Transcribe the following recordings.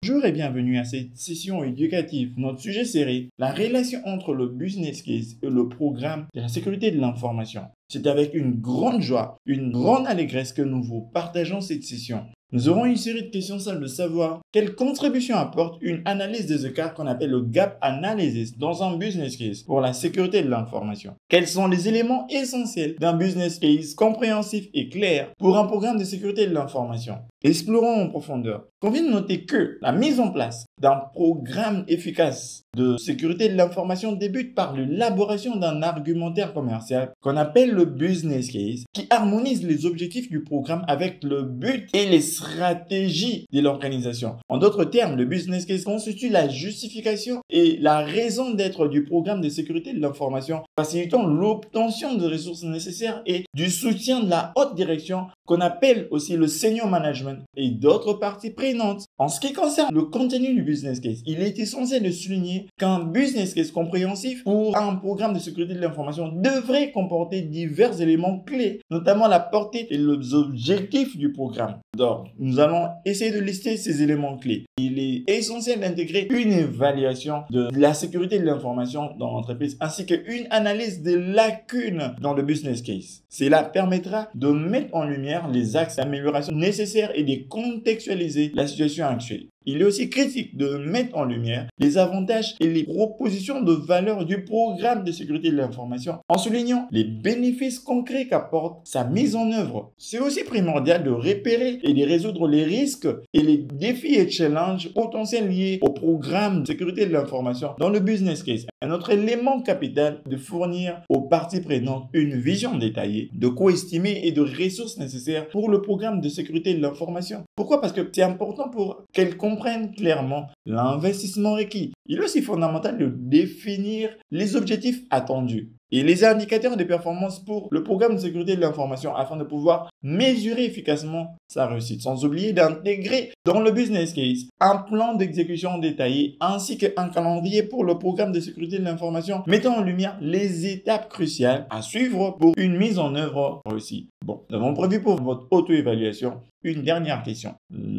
Bonjour et bienvenue à cette session éducative. Notre sujet serait la relation entre le business case et le programme de la sécurité de l'information. C'est avec une grande joie, une grande allégresse que nous vous partageons cette session. Nous aurons une série de questions simples de savoir quelle contribution apporte une analyse des écarts qu'on appelle le gap analysis dans un business case pour la sécurité de l'information. Quels sont les éléments essentiels d'un business case compréhensif et clair pour un programme de sécurité de l'information? Explorons en profondeur. Convient de noter que la mise en place d'un programme efficace de sécurité de l'information débute par l'élaboration d'un argumentaire commercial qu'on appelle le business case qui harmonise les objectifs du programme avec le but et les stratégies de l'organisation. En d'autres termes, le business case constitue la justification et la raison d'être du programme de sécurité de l'information, facilitant l'obtention de ressources nécessaires et du soutien de la haute direction qu'on appelle aussi le senior management et d'autres parties prenantes. En ce qui concerne le contenu du business case, il est essentiel de souligner qu'un business case compréhensif pour un programme de sécurité de l'information devrait comporter divers éléments clés, notamment la portée et les objectifs du programme. Donc, nous allons essayer de lister ces éléments clés. Il est essentiel d'intégrer une évaluation de la sécurité de l'information dans l'entreprise ainsi qu'une analyse des lacunes dans le business case. Cela permettra de mettre en lumière les axes d'amélioration nécessaires et de contextualiser la situation actuelle. Il est aussi critique de mettre en lumière les avantages et les propositions de valeur du programme de sécurité de l'information en soulignant les bénéfices concrets qu'apporte sa mise en œuvre. C'est aussi primordial de repérer et de résoudre les risques et les défis et challenges potentiels liés au programme de sécurité de l'information dans le business case. Un autre élément capital est de fournir aux parties prenantes une vision détaillée de coûts estimés et de ressources nécessaires pour le programme de sécurité de l'information. Pourquoi? Parce que c'est important pour qu'elles comprennent clairement l'investissement requis. Il est aussi fondamental de définir les objectifs attendus et les indicateurs de performance pour le programme de sécurité de l'information afin de pouvoir mesurer efficacement sa réussite. Sans oublier d'intégrer dans le business case un plan d'exécution détaillé ainsi qu'un calendrier pour le programme de sécurité de l'information mettant en lumière les étapes cruciales à suivre pour une mise en œuvre réussie. Bon, nous avons prévu pour votre auto-évaluation une dernière question,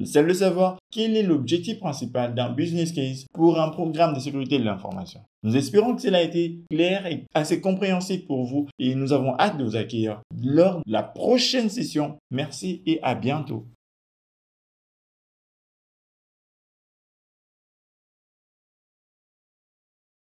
celle de savoir quel est l'objectif principal d'un business case pour un programme de sécurité de l'information. Nous espérons que cela a été clair et assez compréhensible pour vous et nous avons hâte de vous accueillir lors de la prochaine session. Merci et à bientôt.